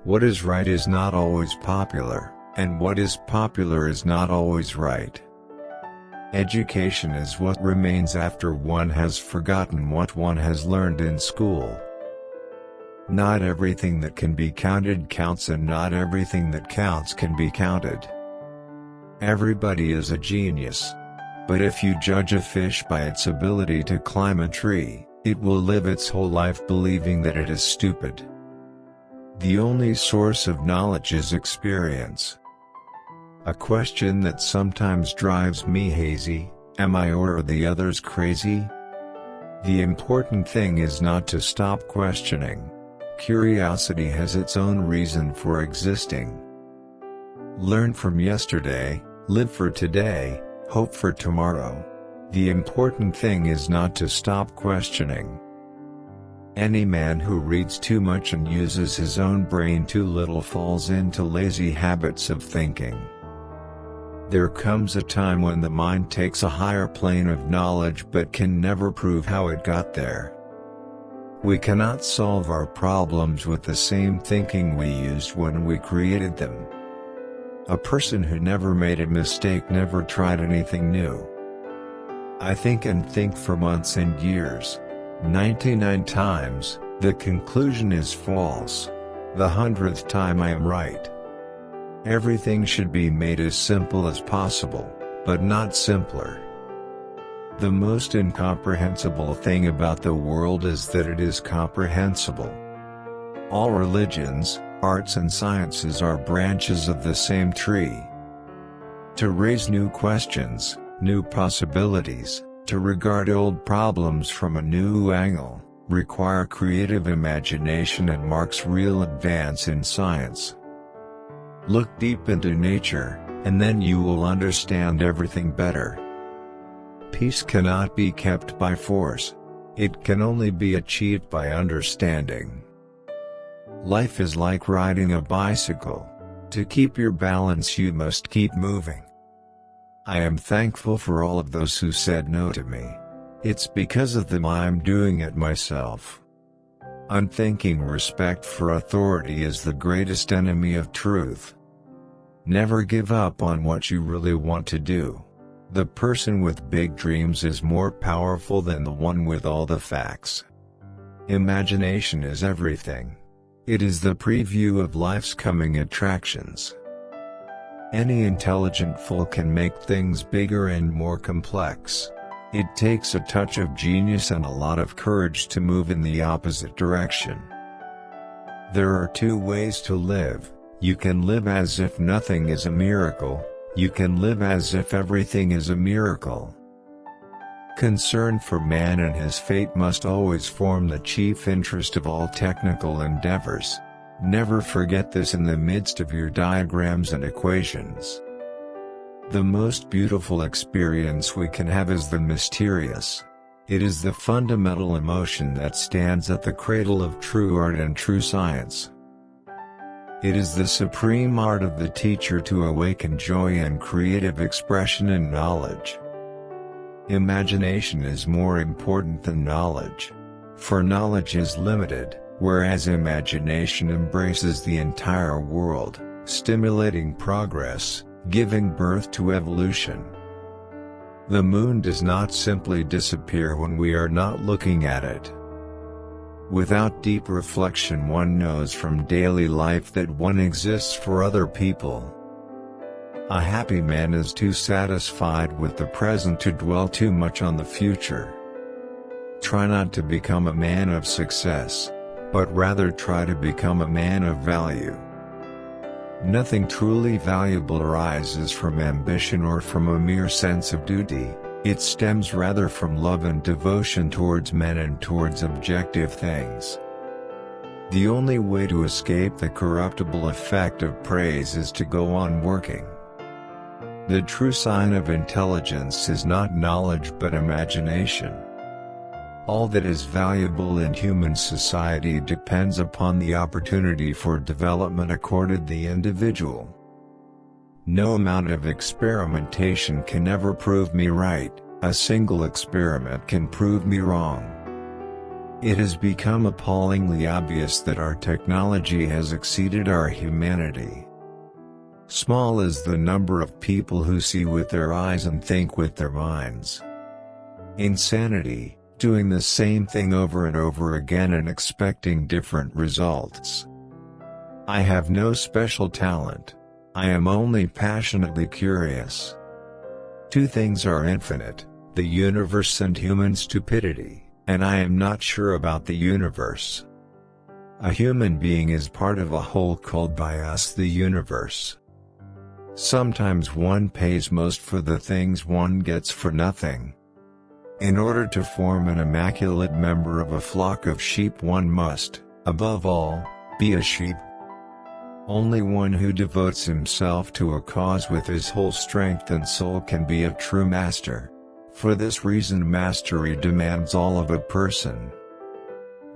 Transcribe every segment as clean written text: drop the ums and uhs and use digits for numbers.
What is right is not always popular, and what is popular is not always right. Education is what remains after one has forgotten what one has learned in school. Not everything that can be counted counts, and not everything that counts can be counted. Everybody is a genius. But if you judge a fish by its ability to climb a tree, it will live its whole life believing that it is stupid. The only source of knowledge is experience. A question that sometimes drives me hazy: am I or are the others crazy? The important thing is not to stop questioning. Curiosity has its own reason for existing. Learn from yesterday, live for today, hope for tomorrow. The important thing is not to stop questioning. Any man who reads too much and uses his own brain too little falls into lazy habits of thinking. There comes a time when the mind takes a higher plane of knowledge but can never prove how it got there. We cannot solve our problems with the same thinking we used when we created them. A person who never made a mistake never tried anything new. I think and think for months and years. 99 times, the conclusion is false. The 100th time I am right. Everything should be made as simple as possible, but not simpler. The most incomprehensible thing about the world is that it is comprehensible. All religions, arts and sciences are branches of the same tree. To raise new questions, new possibilities, to regard old problems from a new angle, require creative imagination and marks real advance in science. Look deep into nature, and then you will understand everything better. Peace cannot be kept by force. It can only be achieved by understanding. Life is like riding a bicycle. To keep your balance you must keep moving. I am thankful for all of those who said no to me. It's because of them I am doing it myself. Unthinking respect for authority is the greatest enemy of truth. Never give up on what you really want to do. The person with big dreams is more powerful than the one with all the facts. Imagination is everything. It is the preview of life's coming attractions. Any intelligent fool can make things bigger and more complex. It takes a touch of genius and a lot of courage to move in the opposite direction. There are two ways to live. You can live as if nothing is a miracle. You can live as if everything is a miracle. Concern for man and his fate must always form the chief interest of all technical endeavors. Never forget this in the midst of your diagrams and equations. The most beautiful experience we can have is the mysterious. It is the fundamental emotion that stands at the cradle of true art and true science. It is the supreme art of the teacher to awaken joy and creative expression in knowledge. Imagination is more important than knowledge. For knowledge is limited, whereas imagination embraces the entire world, stimulating progress, giving birth to evolution. The moon does not simply disappear when we are not looking at it. Without deep reflection one knows from daily life that one exists for other people. A happy man is too satisfied with the present to dwell too much on the future. Try not to become a man of success, but rather try to become a man of value. Nothing truly valuable arises from ambition or from a mere sense of duty. It stems rather from love and devotion towards men and towards objective things. The only way to escape the corruptible effect of praise is to go on working. The true sign of intelligence is not knowledge but imagination. All that is valuable in human society depends upon the opportunity for development accorded the individual. No amount of experimentation can ever prove me right. A single experiment can prove me wrong. It has become appallingly obvious that our technology has exceeded our humanity. Small is the number of people who see with their eyes and think with their minds. Insanity, doing the same thing over and over again and expecting different results. I have no special talent. I am only passionately curious. Two things are infinite, the universe and human stupidity, and I am not sure about the universe. A human being is part of a whole called by us the universe. Sometimes one pays most for the things one gets for nothing. In order to form an immaculate member of a flock of sheep, one must, above all, be a sheep. Only one who devotes himself to a cause with his whole strength and soul can be a true master. For this reason, mastery demands all of a person.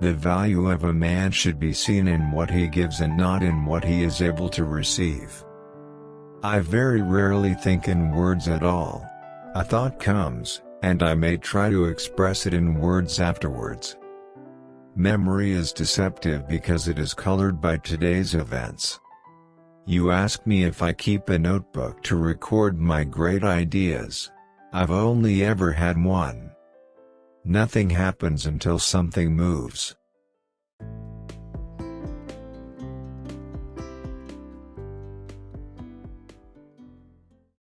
The value of a man should be seen in what he gives and not in what he is able to receive. I very rarely think in words at all. A thought comes, and I may try to express it in words afterwards. Memory is deceptive because it is colored by today's events. You ask me if I keep a notebook to record my great ideas. I've only ever had one. Nothing happens until something moves.